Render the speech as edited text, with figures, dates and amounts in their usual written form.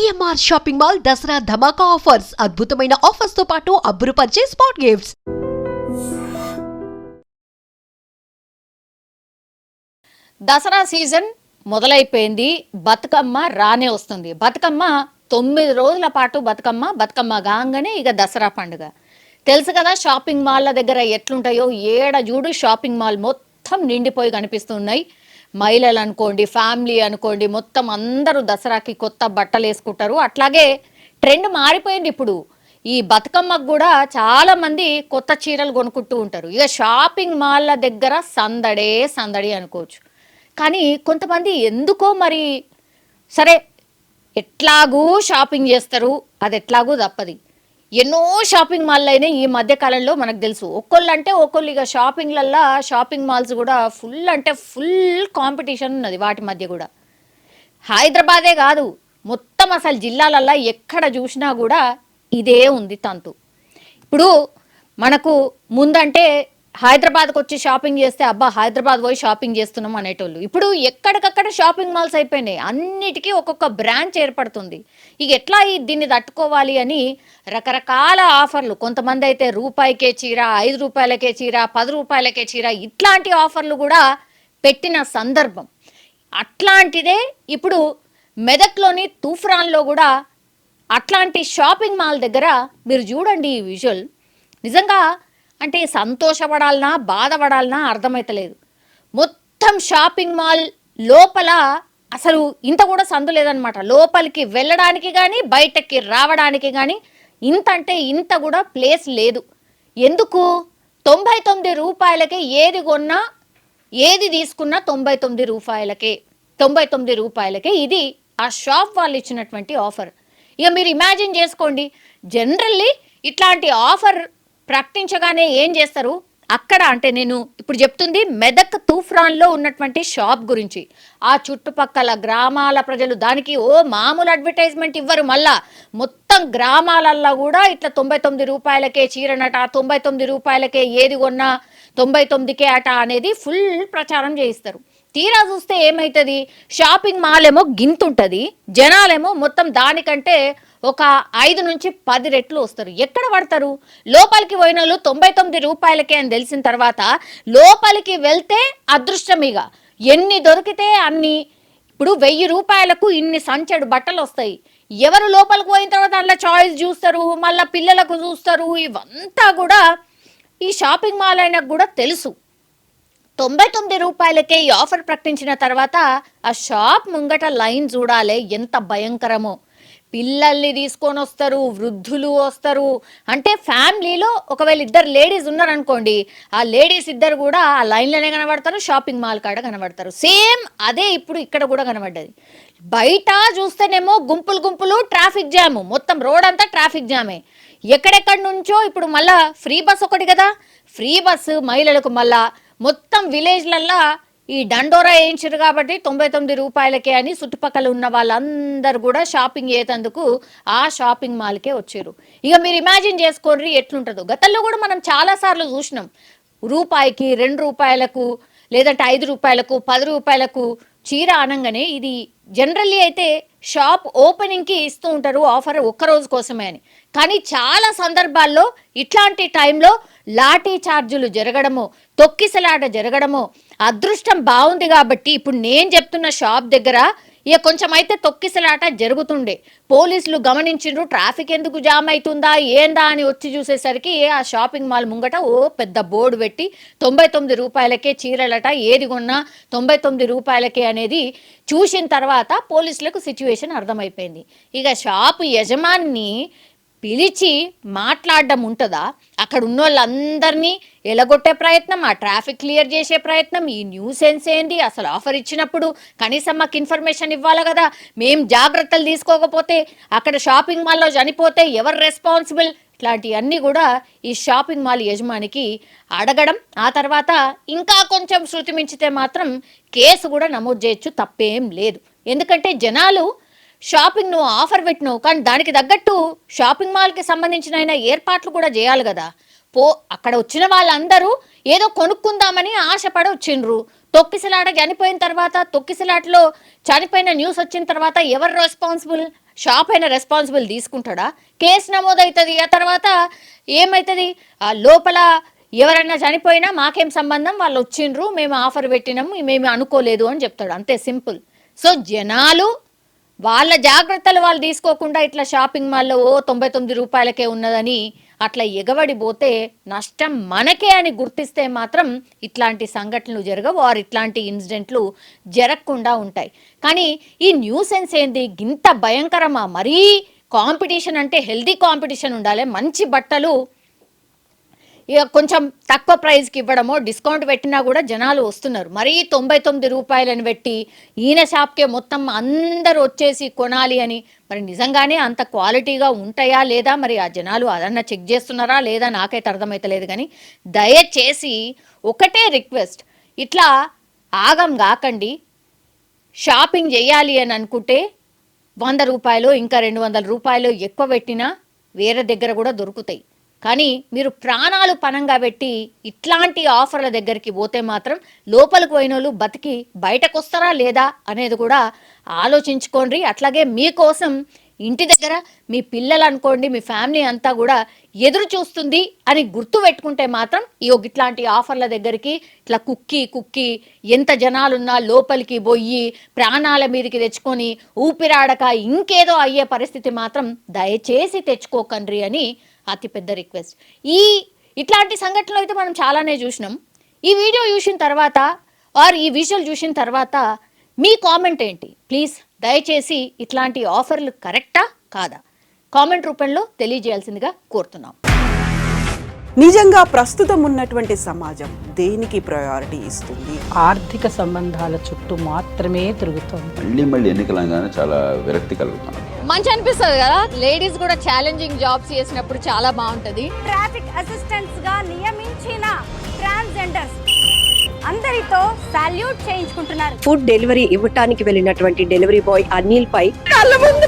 CMR shopping mall Dasara ధమాకా offers అద్భుతమైన offers తో పాటు అబ్బురుపరిచే స్పాట్ గిఫ్ట్స్. దసరా సీజన్ మొదలైపోయింది. బతుకమ్మ రానే వస్తుంది. బతుకమ్మ 9 రోజుల పాటు బతుకమ్మ గాంగానే ఇక దసరా పండుగ తెలుసు కదా. షాపింగ్ మాల్ల దగ్గర ఎట్లుంటాయో ఏడ చూడు షాపింగ్ మాల్ మొత్తం నిండిపోయి కనిపిస్తున్నాయి. మహిళలు అనుకోండి, ఫ్యామిలీ అనుకోండి, మొత్తం అందరూ దసరాకి కొత్త బట్టలు వేసుకుంటారు. అట్లాగే ట్రెండ్ మారిపోయింది. ఇప్పుడు ఈ బతుకమ్మకు కూడా చాలా మంది కొత్త చీరలు కొనుక్కుంటూ ఉంటారు. ఇక షాపింగ్ మాల్ల దగ్గర సందడి అనుకోవచ్చు. కానీ కొంతమంది ఎందుకో మరి సరే ఎట్లాగూ షాపింగ్ చేస్తారు, అది ఎట్లాగూ తప్పది. ఎన్నో షాపింగ్ మాల్ అయినా ఈ మధ్య కాలంలో మనకు తెలుసు. ఒకళ్ళు ఇక షాపింగ్ మాల్స్ కూడా ఫుల్ కాంపిటీషన్ ఉన్నది వాటి మధ్య కూడా. హైదరాబాదే కాదు, మొత్తం అసలు జిల్లాలల్లో ఎక్కడ చూసినా కూడా ఇదే ఉంది తంతు. ఇప్పుడు మనకు ముందంటే హైదరాబాద్కి వచ్చి షాపింగ్ చేస్తే అబ్బా హైదరాబాద్ పోయి షాపింగ్ చేస్తున్నాం అనేటోళ్ళు. ఇప్పుడు ఎక్కడికక్కడ షాపింగ్ మాల్స్ అయిపోయినాయి. అన్నిటికీ ఒక్కొక్క బ్రాంచ్ ఏర్పడుతుంది. ఇక ఎట్లా దీన్ని తట్టుకోవాలి అని రకరకాల ఆఫర్లు. కొంతమంది అయితే రూపాయికే చీర, 5 రూపాయలకే చీర, 10 రూపాయలకే చీర, ఇట్లాంటి ఆఫర్లు కూడా పెట్టిన సందర్భం. అట్లాంటిదే ఇప్పుడు మెదక్లోని తూఫ్రాన్లో కూడా అట్లాంటి షాపింగ్ మాల్ దగ్గర మీరు చూడండి ఈ విజువల్. నిజంగా అంటే సంతోషపడాలనా బాధపడాలనా అర్థమవుతలేదు. మొత్తం షాపింగ్ మాల్ లోపల అసలు ఇంత కూడా సందు లేదనమాట. లోపలికి వెళ్ళడానికి కానీ బయటకి రావడానికి కానీ ఇంత కూడా ప్లేస్ లేదు. ఎందుకు? 99 రూపాయలకే ఏది కొన్నా ఏది తీసుకున్నా 99 రూపాయలకే ఇది ఆ షాప్ వాళ్ళు ఇచ్చినటువంటి ఆఫర్. ఇక మీరు ఇమాజిన్ చేసుకోండి, జనరల్లీ ఇట్లాంటి ఆఫర్ ప్రకటించగానే ఏం చేస్తారు అక్కడ అంటే నేను ఇప్పుడు చెప్తుంది మెదక్ తూఫ్రాన్లో ఉన్నటువంటి షాప్ గురించి. ఆ చుట్టుపక్కల గ్రామాల ప్రజలు దానికి మామూలు అడ్వర్టైజ్మెంట్ ఇవ్వరు. మళ్ళా మొత్తం గ్రామాలల్లో కూడా ఇట్లా 99 రూపాయలకే చీరనట, 99 రూపాయలకే ఏది కొన్నా 99కే అట అనేది ఫుల్ ప్రచారం చేయిస్తారు. తీరా చూస్తే ఏమవుతుంది, షాపింగ్ మాల్ ఏమో గింతుంటుంది, జనాలేమో మొత్తం దానికంటే ఒక 5 నుంచి 10 రెట్లు వస్తారు. ఎక్కడ పడతారు? లోపలికి పోయిన వాళ్ళు 99 రూపాయలకే అని తెలిసిన తర్వాత లోపలికి వెళ్తే అదృష్టమిగా ఎన్ని దొరికితే అన్ని. ఇప్పుడు 1000 రూపాయలకు ఇన్ని సంచెడు బట్టలు వస్తాయి. ఎవరు లోపలికి పోయిన తర్వాత అందులో చాయిస్ చూస్తారు, మళ్ళీ పిల్లలకు చూస్తారు. ఇవంతా కూడా ఈ షాపింగ్ మాల్ అయినకు కూడా తెలుసు. 99 రూపాయలకే ఈ ఆఫర్ ప్రకటించిన తర్వాత ఆ షాప్ ముంగట లైన్ చూడాలి ఎంత భయంకరమో. పిల్లల్ని తీసుకొని వస్తారు, వృద్ధులు వస్తారు. అంటే ఫ్యామిలీలో ఒకవేళ 2 లేడీస్ ఉన్నారనుకోండి, ఆ లేడీస్ ఇద్దరు కూడా ఆ లైన్లోనే కనబడతారు, షాపింగ్ మాల్ కాడ కనబడతారు. సేమ్ అదే ఇప్పుడు ఇక్కడ కూడా కనబడ్డది. బయట చూస్తేనేమో గుంపులు ట్రాఫిక్ జాము, మొత్తం రోడ్ అంతా ట్రాఫిక్ జామే. ఎక్కడెక్కడి నుంచో ఇప్పుడు మళ్ళా ఫ్రీ బస్ ఒకటి కదా, ఫ్రీ బస్సు మహిళలకు మళ్ళా మొత్తం విలేజ్లల్లా ఈ దండోరా వేయించారు కాబట్టి 99 రూపాయలకే అని చుట్టుపక్కల ఉన్న వాళ్ళందరూ కూడా షాపింగ్ చేసేందుకు ఆ షాపింగ్ మాల్కే వచ్చారు. ఇక మీరు ఇమాజిన్ చేసుకోండి ఎట్లుంటుందో. గతంలో కూడా మనం చాలాసార్లు చూసినాం, రూపాయికి 2 రూపాయలకు లేదంటే 5 రూపాయలకు 10 రూపాయలకు చీర అనగానే ఇది జనరల్లీ అయితే షాప్ ఓపెనింగ్కి ఇస్తూ ఉంటారు ఆఫర్ ఒక్కరోజు కోసమే అని. కానీ చాలా సందర్భాల్లో ఇట్లాంటి టైంలో లాఠీ చార్జీలు జరగడము, తొక్కిసలాట జరగడము. అదృష్టం బాగుంది కాబట్టి ఇప్పుడు నేను చెప్తున్న షాప్ దగ్గర ఇక కొంచెం అయితే తొక్కిసలాట జరుగుతుండే. పోలీసులు గమనించిండ్రు, ట్రాఫిక్ ఎందుకు జామ్ అవుతుందా ఏందా అని వచ్చి చూసేసరికి ఆ షాపింగ్ మాల్ ముంగట పెద్ద బోర్డు పెట్టి 99 రూపాయలకే చీరలట, ఏది కొన్నా 99 రూపాయలకే అనేది చూసిన తర్వాత పోలీసులకు సిచ్యువేషన్ అర్థమైపోయింది. ఇక షాపు యజమాని పిలిచి మాట్లాడడం ఉంటుందా? అక్కడ ఉన్న వాళ్ళందరినీ ఎలగొట్టే ప్రయత్నం, ఆ ట్రాఫిక్ క్లియర్ చేసే ప్రయత్నం. ఈ న్యూసెన్స్ ఏంది? అసలు ఆఫర్ ఇచ్చినప్పుడు కనీసం మాకు ఇన్ఫర్మేషన్ ఇవ్వాలి కదా. మేము జాగ్రత్తలు తీసుకోకపోతే అక్కడ షాపింగ్ మాల్లో చనిపోతే ఎవరు రెస్పాన్సిబుల్? ఇట్లాంటివన్నీ కూడా ఈ షాపింగ్ మాల్ యజమానికి అడగడం, ఆ తర్వాత ఇంకా కొంచెం శృతి మించితే మాత్రం కేసు కూడా నమోదు చేయొచ్చు, తప్పేం లేదు. ఎందుకంటే జనాలు షాపింగ్ నువ్వు ఆఫర్ పెట్టినావు, కానీ దానికి తగ్గట్టు షాపింగ్ మాల్కి సంబంధించిన ఏర్పాట్లు కూడా చేయాలి కదా. అక్కడ వచ్చిన వాళ్ళందరూ ఏదో కొనుక్కుందామని ఆశపడి వచ్చిండ్రు. తొక్కిసలాట చనిపోయిన తర్వాత, తొక్కిసలాటలో చనిపోయిన న్యూస్ వచ్చిన తర్వాత ఎవరు రెస్పాన్సిబుల్? షాప్ అయినా రెస్పాన్సిబుల్ తీసుకుంటాడా? కేసు నమోదవుతుంది. ఆ తర్వాత ఏమవుతుంది? ఆ లోపల ఎవరైనా చనిపోయినా మాకేం సంబంధం, వాళ్ళు వచ్చిండ్రు, మేము ఆఫర్ పెట్టినాము, మేము అనుకోలేదు అని చెప్తాడు. అంతే, సింపుల్. సో జనాలు వాళ్ళ జాగ్రత్తలు వాళ్ళు తీసుకోకుండా ఇట్లా షాపింగ్ మాల్లో 99 రూపాయలకే ఉన్నదని అట్లా ఎగబడిపోతే నష్టం మనకే అని గుర్తిస్తే మాత్రం ఇట్లాంటి సంఘటనలు జరగవు, వారు ఇట్లాంటి ఇన్సిడెంట్లు జరగకుండా ఉంటాయి. కానీ ఈ న్యూసెన్స్ ఏంది ఇంత భయంకరమా? మరీ కాంపిటీషన్ అంటే హెల్దీ కాంపిటీషన్ ఉండాలి. మంచి బట్టలు ఇక కొంచెం తక్కువ ప్రైస్కి ఇవ్వడమో, డిస్కౌంట్ పెట్టినా కూడా జనాలు వస్తున్నారు. మరీ 99 రూపాయలని పెట్టి ఈయన షాప్కే మొత్తం అందరూ వచ్చేసి కొనాలి అని మరి నిజంగానే అంత క్వాలిటీగా ఉంటాయా లేదా? మరి ఆ జనాలు అదన్నా చెక్ చేస్తున్నారా లేదా నాకైతే అర్థమవుతలేదు. కానీ దయచేసి ఒకటే రిక్వెస్ట్, ఇట్లా ఆగం కాకండి. షాపింగ్ చేయాలి అని అనుకుంటే 100 రూపాయలు ఇంకా 200 రూపాయలు ఎక్కువ పెట్టినా వేరే దగ్గర కూడా దొరుకుతాయి. కానీ మీరు ప్రాణాలు పణంగా పెట్టి ఇట్లాంటి ఆఫర్ల దగ్గరికి పోతే మాత్రం లోపలికి పోయిన వాళ్ళు బతికి బయటకు వస్తారా లేదా అనేది కూడా ఆలోచించుకోండి. అట్లాగే మీకోసం ఇంటి దగ్గర మీ పిల్లలు అనుకోండి, మీ ఫ్యామిలీ అంతా కూడా ఎదురు చూస్తుంది అని గుర్తు పెట్టుకుంటే మాత్రం ఇట్లాంటి ఆఫర్ల దగ్గరికి ఇట్లా కుక్కి ఎంత జనాలున్నా లోపలికి పోయి ప్రాణాల మీదకి తెచ్చుకొని ఊపిరాడక ఇంకేదో అయ్యే పరిస్థితి మాత్రం దయచేసి తెచ్చుకోకండి అని అతిపెద్ద రిక్వెస్ట్. ఇట్లాంటి సంఘటనలు అయితే మనం చాలానే చూసినాం. ఈ వీడియో చూసిన తర్వాత ఈ విజువల్ చూసిన తర్వాత మీ కామెంట్ ఏంటి? ప్లీజ్ దయచేసి ఇట్లాంటి ఆఫర్లు కరెక్టా కాదా కామెంట్ రూపంలో తెలియజేయాల్సిందిగా కోరుతున్నాం. నిజంగా ప్రస్తుతం ఉన్నటువంటి సమాజం దేనికి ప్రయారిటీ ఇస్తుంది? ఆర్థిక సంబంధాల చుట్టూ మాత్రమే తిరుగుతుంది. మళ్ళీ ఎన్నికలంగానే చాలా విరక్తి కలుగుతాను. మంచి అనిపిస్తుంది కదా, లేడీస్ కూడా ఛాలెంజింగ్ జాబ్స్ చేసినప్పుడు చాలా బాగుంటది. ట్రాఫిక్ అసిస్టెంట్స్ గా నియమించిన ట్రాన్స్జెండర్స్ అందరితో సాల్యూట్ చేయించుకుంటున్నారు. ఫుడ్ డెలివరీ ఇవ్వటానికి వెళ్ళినటువంటి డెలివరీ బాయ్ అనిల్ పై కళ్ళ ముందు